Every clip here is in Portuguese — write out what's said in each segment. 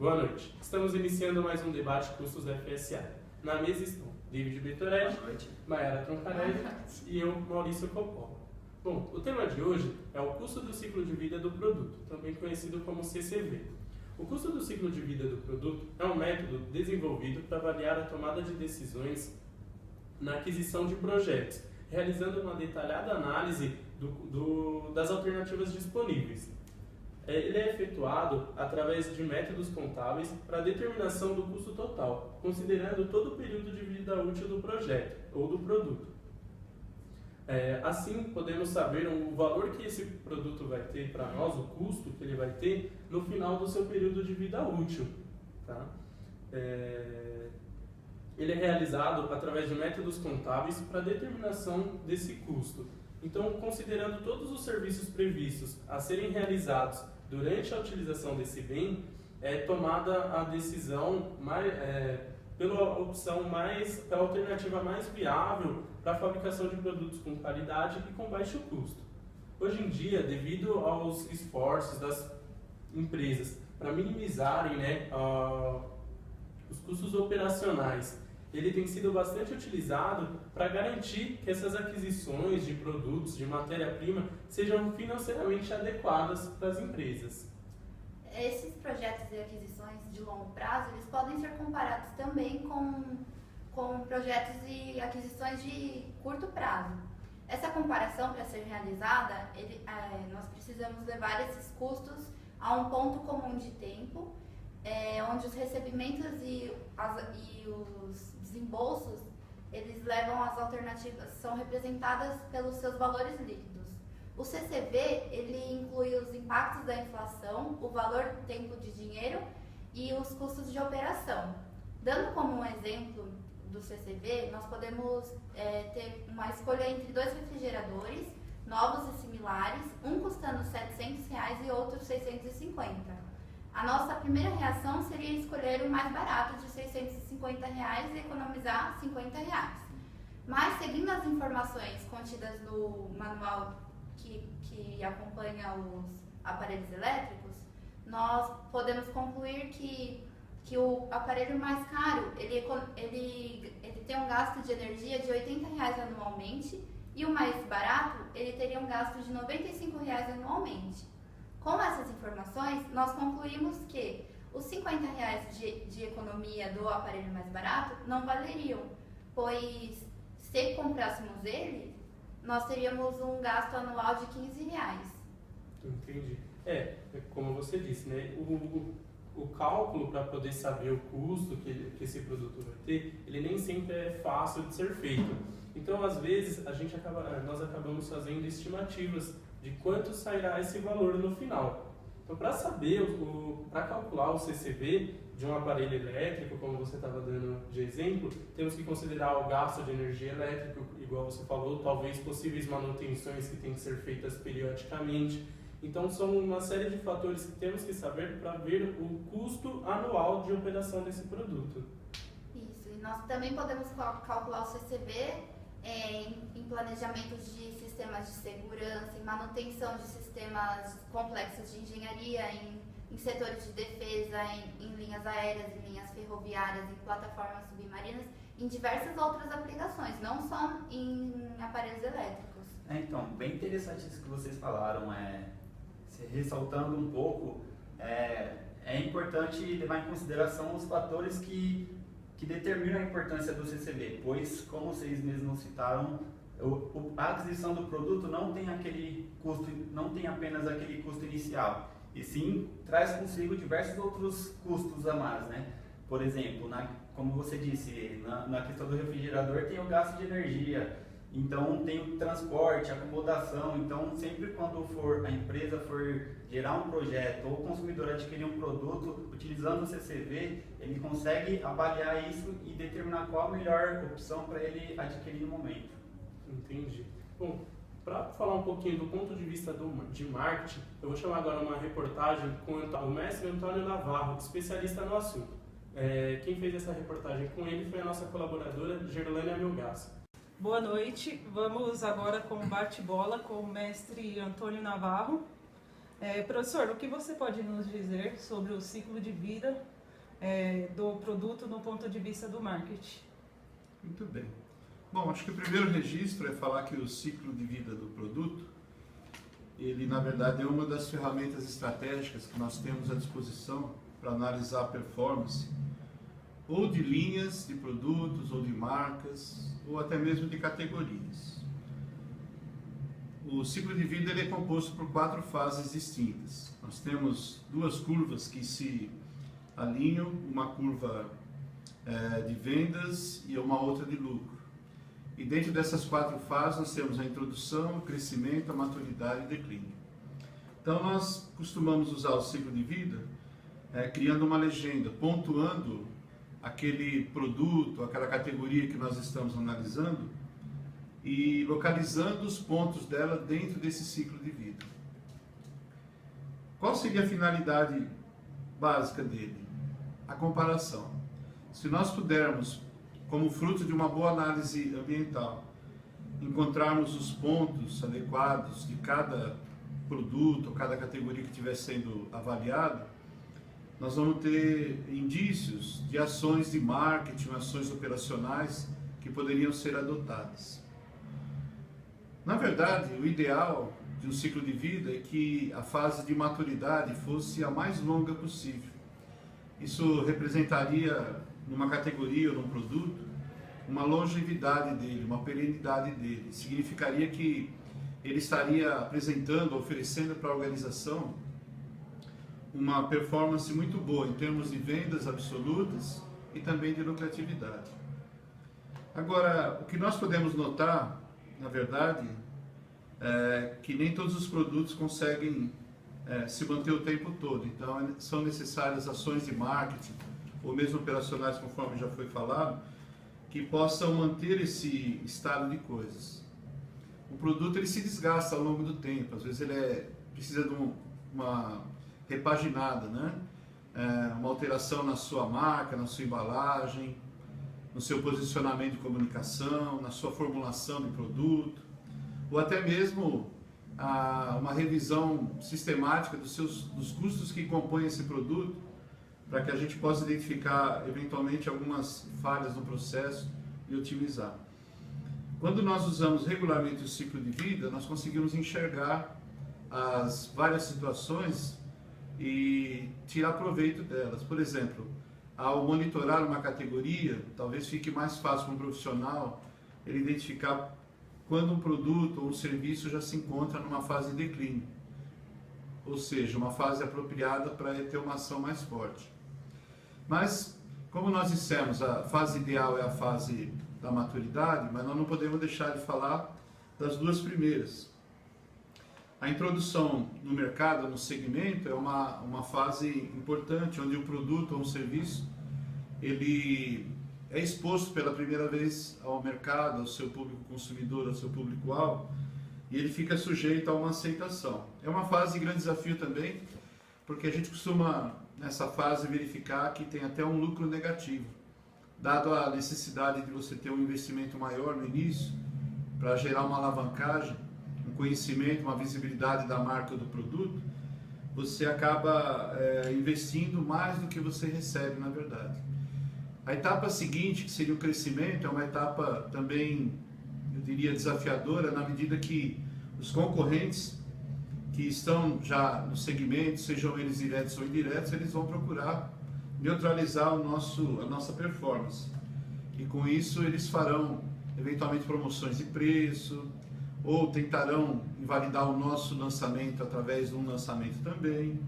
Boa noite. Estamos iniciando mais um debate Custos FSA. Na mesa estão David Bertorelli, Mayara Troncarelli e eu, Maurício Coppola. Bom, o tema de hoje é o custo do ciclo de vida do produto, também conhecido como CCV. O custo do ciclo de vida do produto é um método desenvolvido para avaliar a tomada de decisões na aquisição de projetos, realizando uma detalhada análise das alternativas disponíveis. Ele é efetuado através de métodos contábeis para a determinação do custo total, considerando todo o período de vida útil do projeto ou do produto. Assim, podemos saber o valor que esse produto vai ter para nós, o custo que ele vai ter no final do seu período de vida útil. Tá? Ele é realizado através de métodos contábeis para a determinação desse custo. Então, considerando todos os serviços previstos a serem realizados durante a utilização desse bem, é tomada a decisão pela alternativa mais viável para a fabricação de produtos com qualidade e com baixo custo. Hoje em dia, devido aos esforços das empresas para minimizarem os custos operacionais, ele tem sido bastante utilizado para garantir que essas aquisições de produtos, de matéria-prima, sejam financeiramente adequadas para as empresas. Esses projetos e aquisições de longo prazo, eles podem ser comparados também com projetos e aquisições de curto prazo. Essa comparação, para ser realizada, nós precisamos levar esses custos a um ponto comum de tempo, onde os recebimentos e os desembolsos, eles levam as alternativas, são representadas pelos seus valores líquidos. O CCV, ele inclui os impactos da inflação, o valor tempo de dinheiro e os custos de operação. Dando como um exemplo do CCV, nós podemos ter uma escolha entre dois refrigeradores, novos e similares, um custando R$ 700 e outro R$ 650. A nossa primeira reação seria escolher o mais barato de R$ 650 e economizar R$ 50. Mas, seguindo as informações contidas no manual que acompanha os aparelhos elétricos, nós podemos concluir que o aparelho mais caro ele tem um gasto de energia de R$ 80 anualmente e o mais barato ele teria um gasto de R$ 95 anualmente. Com essas informações, nós concluímos que os R$ 50 de economia do aparelho mais barato não valeriam, pois se comprássemos ele, nós teríamos um gasto anual de R$ 15. Entendi. Como você disse, né? O cálculo para poder saber o custo que esse produto vai ter, ele nem sempre é fácil de ser feito. Então, às vezes, nós acabamos fazendo estimativas de quanto sairá esse valor no final. Então, para saber, para calcular o CCV de um aparelho elétrico, como você estava dando de exemplo, temos que considerar o gasto de energia elétrica, igual você falou, talvez possíveis manutenções que têm que ser feitas periodicamente. Então, são uma série de fatores que temos que saber para ver o custo anual de operação desse produto. Isso, e nós também podemos calcular o CCV em planejamentos de sistemas de segurança, em manutenção de sistemas complexos de engenharia, em setores de defesa, em linhas aéreas, em linhas ferroviárias, em plataformas submarinas, em diversas outras aplicações, não só em aparelhos elétricos. Então, bem interessante isso que vocês falaram, ressaltando um pouco, é importante levar em consideração os fatores que determinam a importância do CCV, pois, como vocês mesmos citaram, a aquisição do produto não tem aquele custo, não tem apenas aquele custo inicial, e sim traz consigo diversos outros custos a mais, né? Por exemplo, como você disse, na questão do refrigerador tem o gasto de energia, então tem o transporte, a acomodação. Então, sempre quando a empresa for gerar um projeto ou o consumidor adquirir um produto, utilizando o CCV, ele consegue avaliar isso e determinar qual a melhor opção para ele adquirir no momento. Entendi. Bom, para falar um pouquinho do ponto de vista de marketing, eu vou chamar agora uma reportagem com o mestre Antônio Navarro, especialista no assunto. Quem fez essa reportagem com ele foi a nossa colaboradora Gerlânia Melgaço. Boa noite, vamos agora com o bate-bola com o mestre Antônio Navarro. Professor, o que você pode nos dizer sobre o ciclo de vida do produto no ponto de vista do marketing? Muito bem. Bom, acho que o primeiro registro é falar que o ciclo de vida do produto, ele na verdade é uma das ferramentas estratégicas que nós temos à disposição para analisar a performance ou de linhas de produtos, ou de marcas, ou até mesmo de categorias. O ciclo de vida ele é composto por 4 fases distintas. Nós temos 2 curvas que se alinham, uma curva de vendas e uma outra de lucro. E dentro dessas 4 fases nós temos a introdução, o crescimento, a maturidade e o declínio. Então nós costumamos usar o ciclo de vida criando uma legenda, pontuando aquele produto, aquela categoria que nós estamos analisando e localizando os pontos dela dentro desse ciclo de vida. Qual seria a finalidade básica dele? A comparação. Se nós pudermos, como fruto de uma boa análise ambiental, encontrarmos os pontos adequados de cada produto ou cada categoria que estiver sendo avaliado, nós vamos ter indícios de ações de marketing, ações operacionais que poderiam ser adotadas. Na verdade, o ideal de um ciclo de vida é que a fase de maturidade fosse a mais longa possível. Isso representaria, numa categoria ou num produto, uma longevidade dele, uma perenidade dele. Significaria que ele estaria apresentando, oferecendo para a organização uma performance muito boa em termos de vendas absolutas e também de lucratividade. Agora, o que nós podemos notar, na verdade, é que nem todos os produtos conseguem se manter o tempo todo. Então, são necessárias ações de marketing, ou mesmo operacionais, conforme já foi falado, que possam manter esse estado de coisas. O produto ele se desgasta ao longo do tempo, às vezes ele precisa de uma repaginada, né? Uma alteração na sua marca, na sua embalagem, no seu posicionamento de comunicação, na sua formulação de produto, ou até mesmo uma revisão sistemática dos custos que compõem esse produto, para que a gente possa identificar eventualmente algumas falhas no processo e otimizar. Quando nós usamos regularmente o ciclo de vida, nós conseguimos enxergar as várias situações e tirar proveito delas. Por exemplo, ao monitorar uma categoria, talvez fique mais fácil para um profissional ele identificar quando um produto ou um serviço já se encontra numa fase de declínio, ou seja, uma fase apropriada para ter uma ação mais forte. Mas, como nós dissemos, a fase ideal é a fase da maturidade, mas nós não podemos deixar de falar das 2 primeiras. A introdução no mercado, no segmento, é uma fase importante, onde o produto ou um serviço ele é exposto pela primeira vez ao mercado, ao seu público consumidor, ao seu público-alvo, e ele fica sujeito a uma aceitação. É uma fase de grande desafio também, porque a gente costuma, nessa fase, verificar que tem até um lucro negativo, dado a necessidade de você ter um investimento maior no início, para gerar uma alavancagem, um conhecimento, uma visibilidade da marca ou do produto, você acaba investindo mais do que você recebe, na verdade. A etapa seguinte, que seria o crescimento, é uma etapa também, eu diria, desafiadora, na medida que os concorrentes que estão já no segmento, sejam eles diretos ou indiretos, eles vão procurar neutralizar a nossa performance. E com isso eles farão, eventualmente, promoções de preço, ou tentarão invalidar o nosso lançamento através de um lançamento também.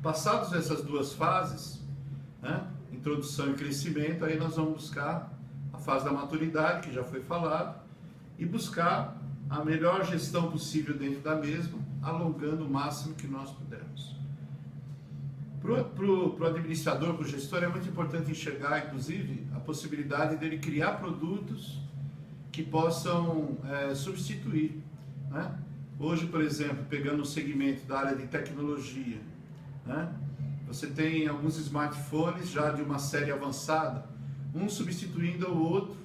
Passadas essas 2 fases, né, introdução e crescimento, aí nós vamos buscar a fase da maturidade, que já foi falado, e buscar a melhor gestão possível dentro da mesma, alongando o máximo que nós pudermos. Para o administrador, para o gestor, é muito importante enxergar, inclusive, a possibilidade dele criar produtos que possam substituir, né? Hoje, por exemplo, pegando o segmento da área de tecnologia, né? Você tem alguns smartphones já de uma série avançada, um substituindo o outro,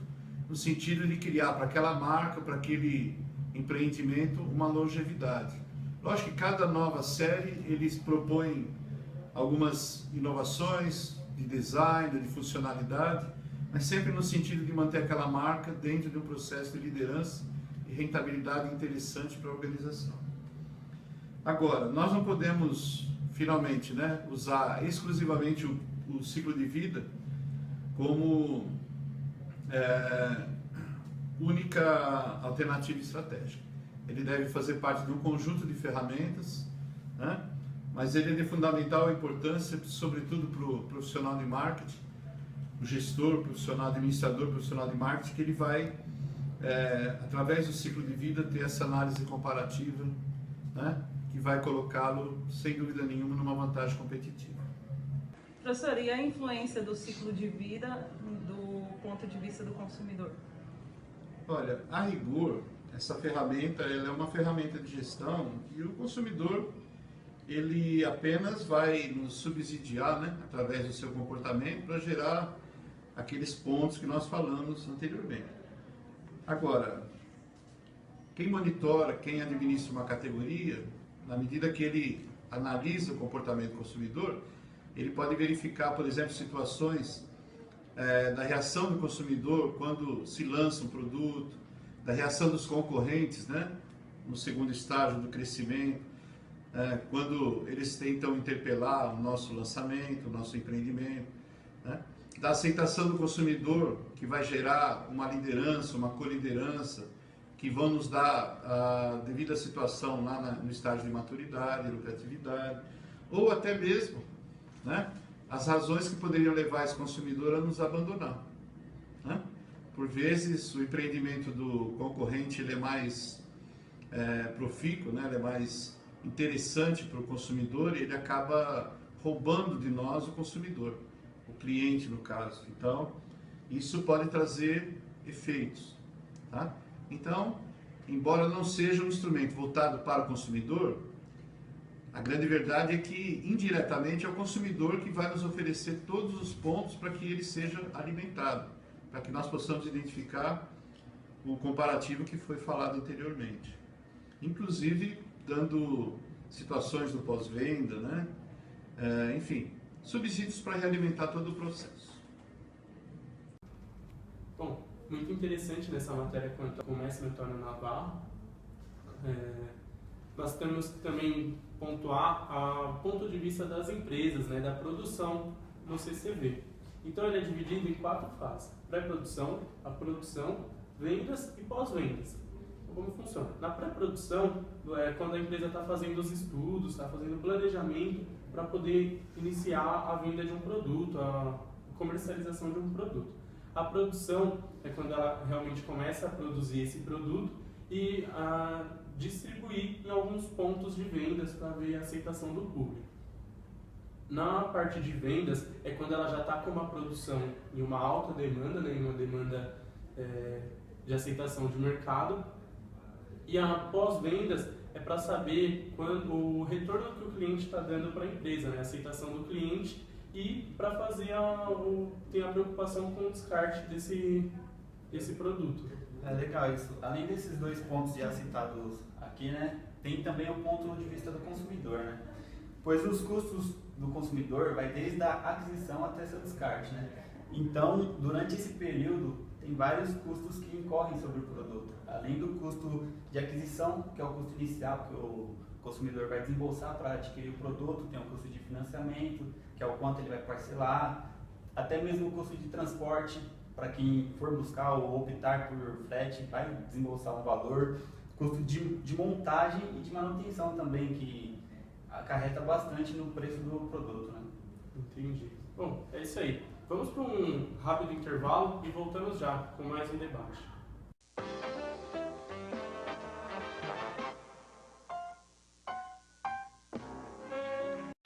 no sentido de criar para aquela marca, para aquele empreendimento, uma longevidade. Lógico que cada nova série eles propõem algumas inovações de design, de funcionalidade, mas sempre no sentido de manter aquela marca dentro de um processo de liderança e rentabilidade interessante para a organização. Agora, nós não podemos, finalmente, né, usar exclusivamente o ciclo de vida como única alternativa estratégica. Ele deve fazer parte de um conjunto de ferramentas, né, mas ele é de fundamental importância, sobretudo para o profissional de marketing, o gestor, o profissional administrador, o profissional de marketing, que ele vai, através do ciclo de vida, ter essa análise comparativa, né, que vai colocá-lo, sem dúvida nenhuma, numa vantagem competitiva. Professor, e a influência do ciclo de vida do ponto de vista do consumidor? Olha, a rigor, essa ferramenta ela é uma ferramenta de gestão e o consumidor ele apenas vai nos subsidiar, né, através do seu comportamento para gerar aqueles pontos que nós falamos anteriormente. Agora, quem monitora, quem administra uma categoria, na medida que ele analisa o comportamento do consumidor, ele pode verificar, por exemplo, situações da reação do consumidor quando se lança um produto, da reação dos concorrentes, né, no segundo estágio do crescimento, quando eles tentam interpelar o nosso lançamento, o nosso empreendimento, né, da aceitação do consumidor, que vai gerar uma liderança, uma coliderança, que vão nos dar a devida situação lá no estágio de maturidade, lucratividade, ou até mesmo, né, as razões que poderiam levar esse consumidor a nos abandonar, né? Por vezes o empreendimento do concorrente ele é mais profícuo, né? Ele é mais interessante para o consumidor e ele acaba roubando de nós o consumidor, o cliente no caso. Então, isso pode trazer efeitos, tá? Então, embora não seja um instrumento voltado para o consumidor, a grande verdade é que, indiretamente, é o consumidor que vai nos oferecer todos os pontos para que ele seja alimentado, para que nós possamos identificar o comparativo que foi falado anteriormente. Inclusive, dando situações do pós-venda, né? Enfim, subsídios para realimentar todo o processo. Bom, muito interessante nessa matéria quanto ao comércio no Antônio Navarro. Nós temos que também pontuar o ponto de vista das empresas, né, da produção no CCV. Então ele é dividido em 4 fases: pré-produção, a produção, vendas e pós-vendas. Então, como funciona? Na pré-produção é quando a empresa está fazendo os estudos, está fazendo o planejamento para poder iniciar a venda de um produto, a comercialização de um produto. A produção é quando ela realmente começa a produzir esse produto e a distribuir em alguns pontos de vendas para ver a aceitação do público. Na parte de vendas é quando ela já está com uma produção em uma alta demanda, né, em uma demanda de aceitação de mercado. E a pós-vendas é para saber quando o retorno que o cliente está dando para a empresa, né, a aceitação do cliente, e para fazer tem a preocupação com o descarte desse produto. É legal isso. Além desses 2 pontos já citados aqui, né, tem também o ponto de vista do consumidor, né? Pois os custos do consumidor vai desde a aquisição até seu descarte, né? Então, durante esse período, tem vários custos que incorrem sobre o produto. Além do custo de aquisição, que é o custo inicial que o consumidor vai desembolsar para adquirir o produto, tem o custo de financiamento, que é o quanto ele vai parcelar, até mesmo o custo de transporte, para quem for buscar ou optar por frete, vai desembolsar um valor, custo de montagem e de manutenção também, que acarreta bastante no preço do produto, né? Entendi. Bom, é isso aí. Vamos para um rápido intervalo e voltamos já com mais um debate.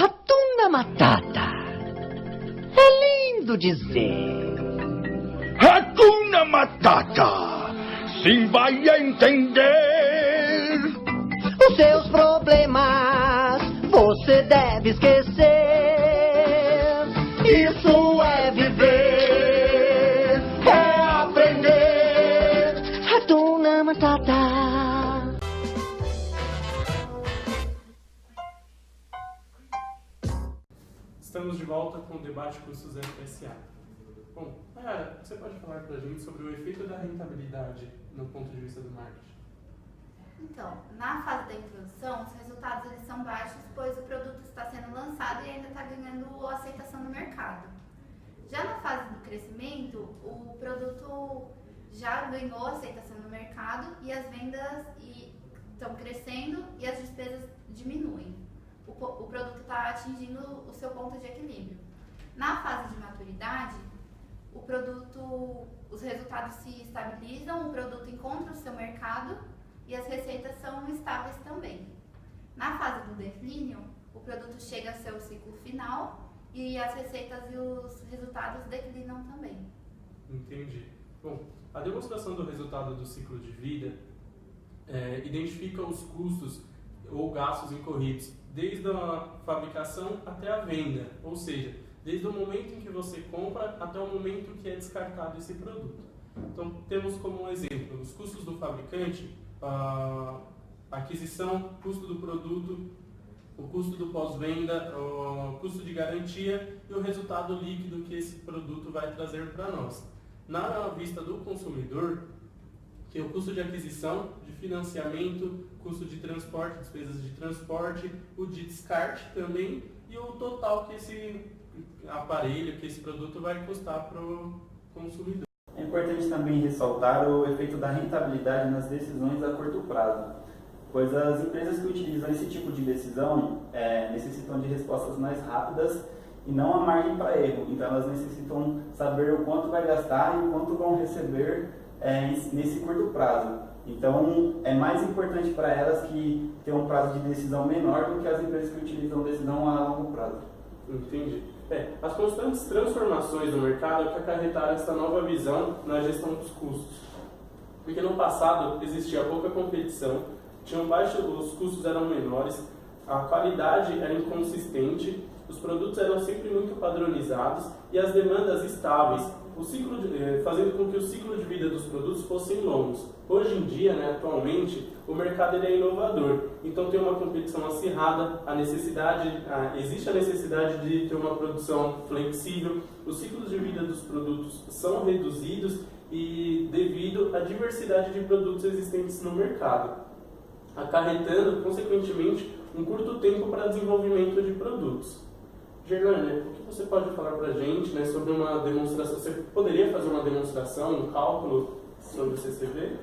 Hakuna Matata. É lindo dizer. Hakuna Matata. Sim, vai entender. Os seus problemas você deve esquecer. Isso é viver, é aprender. Hakuna Matata. Estamos de volta com o debate Custos FSA. Bom, Nayara, você pode falar para a gente sobre o efeito da rentabilidade no ponto de vista do marketing? Então, na fase da introdução, os resultados eles são baixos, pois o produto está sendo lançado e ainda está ganhando aceitação no mercado. Já na fase do crescimento, o produto já ganhou aceitação no mercado e as vendas estão crescendo e as despesas diminuem. O produto está atingindo o seu ponto de equilíbrio. Na fase de maturidade, os resultados se estabilizam, o produto encontra o seu mercado e as receitas são estáveis também. Na fase do declínio, o produto chega ao seu ciclo final e as receitas e os resultados declinam também. Entendi. Bom, a demonstração do resultado do ciclo de vida identifica os custos ou gastos incorridos desde a fabricação até a venda, ou seja, desde o momento em que você compra até o momento que é descartado esse produto. Então, temos como exemplo os custos do fabricante, a aquisição, custo do produto, o custo do pós-venda, o custo de garantia e o resultado líquido que esse produto vai trazer para nós. Na vista do consumidor, que é o custo de aquisição, de financiamento, custo de transporte, despesas de transporte, o de descarte também e o total que esse aparelho, que esse produto vai custar para o consumidor. É importante também ressaltar o efeito da rentabilidade nas decisões a curto prazo, pois as empresas que utilizam esse tipo de decisão necessitam de respostas mais rápidas e não há margem para erro. Então elas necessitam saber o quanto vai gastar e o quanto vão receber nesse curto prazo. Então é mais importante para elas que tenham um prazo de decisão menor do que as empresas que utilizam decisão a longo prazo. Entendi. As constantes transformações do mercado que acarretaram essa nova visão na gestão dos custos. Porque no passado existia pouca competição, os custos eram menores, a qualidade era inconsistente, os produtos eram sempre muito padronizados e as demandas estáveis, fazendo com que o ciclo de vida dos produtos fossem longos. Hoje em dia, atualmente, o mercado ele é inovador, então tem uma competição acirrada, existe a necessidade de ter uma produção flexível, os ciclos de vida dos produtos são reduzidos e devido à diversidade de produtos existentes no mercado, acarretando, consequentemente, um curto tempo para desenvolvimento de produtos. Gerlane, o que você pode falar para a gente sobre uma demonstração? Você poderia fazer uma demonstração, um cálculo sobre o CCV?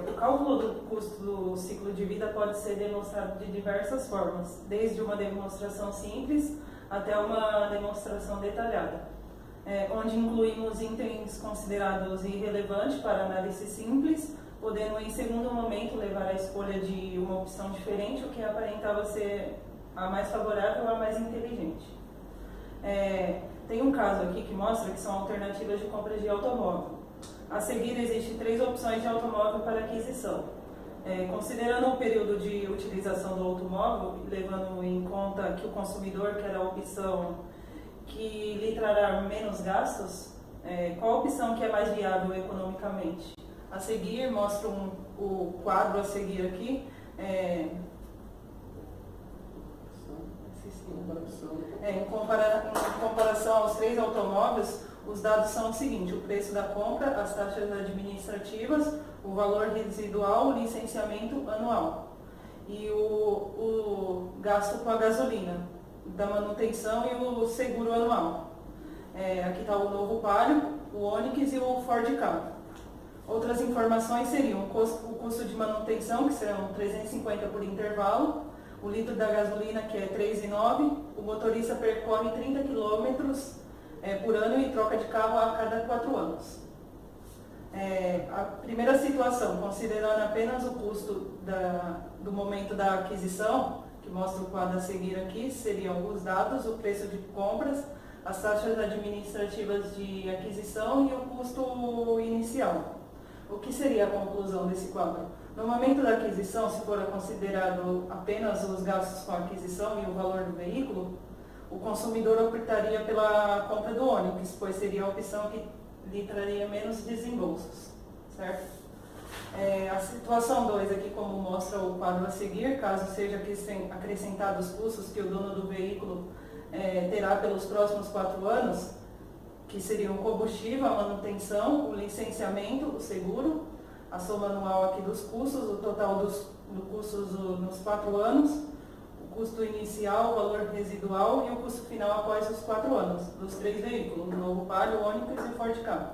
O cálculo do custo do ciclo de vida pode ser demonstrado de diversas formas, desde uma demonstração simples até uma demonstração detalhada, onde incluímos itens considerados irrelevantes para análise simples, podendo em segundo momento levar à escolha de uma opção diferente, o que aparentava ser a mais favorável ou a mais inteligente. Tem um caso aqui que mostra que são alternativas de compra de automóvel. A seguir, existem 3 opções de automóvel para aquisição. Considerando o período de utilização do automóvel, levando em conta que o consumidor quer a opção que lhe trará menos gastos, qual a opção que é mais viável economicamente? A seguir, mostro o quadro a seguir aqui. Em comparação aos 3 automóveis, os dados são o seguinte: o preço da compra, as taxas administrativas, o valor residual, o licenciamento anual e o gasto com a gasolina, da manutenção e o seguro anual. Aqui está o novo Palio, o Onix e o Ford Ka. Outras informações seriam o custo de manutenção, que serão 350 por intervalo, o litro da gasolina, que é 3,9, o motorista percorre 30 km por ano e troca de carro a cada 4 anos. A primeira situação, considerando apenas o custo do momento da aquisição, que mostra o quadro a seguir aqui, seriam os dados, o preço de compras, as taxas administrativas de aquisição e o custo inicial. O que seria a conclusão desse quadro? No momento da aquisição, se for considerado apenas os gastos com a aquisição e o valor do veículo, o consumidor optaria pela compra do Onix, pois seria a opção que lhe traria menos desembolsos, certo? A situação 2 aqui, como mostra o quadro a seguir, caso seja acrescentados custos que o dono do veículo terá pelos próximos 4 anos, que seriam o combustível, a manutenção, o licenciamento, o seguro, a soma anual aqui dos custos, o total dos custos nos 4 anos, o custo inicial, o valor residual e o custo final após os 4 anos, dos 3 veículos, o Novo Palio, o Onix e o Ford Ka.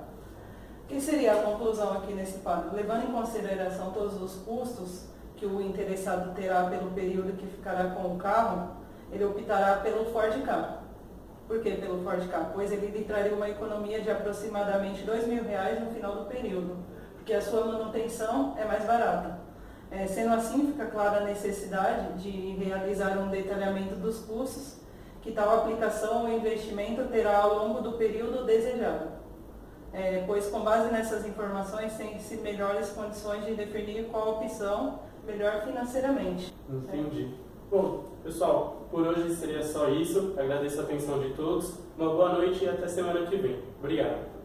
O que seria a conclusão aqui nesse quadro? Levando em consideração todos os custos que o interessado terá pelo período que ficará com o carro, ele optará pelo Ford Ka. Por que pelo Ford Ka? Pois ele lhe traria uma economia de aproximadamente R$2.000 no final do período, porque a sua manutenção é mais barata. Sendo assim, fica clara a necessidade de realizar um detalhamento dos custos que tal aplicação ou investimento terá ao longo do período desejado. Pois com base nessas informações tem-se melhores condições de definir qual opção melhor financeiramente. Entendi. Bom, pessoal, por hoje seria só isso. Agradeço a atenção de todos. Uma boa noite e até semana que vem. Obrigado.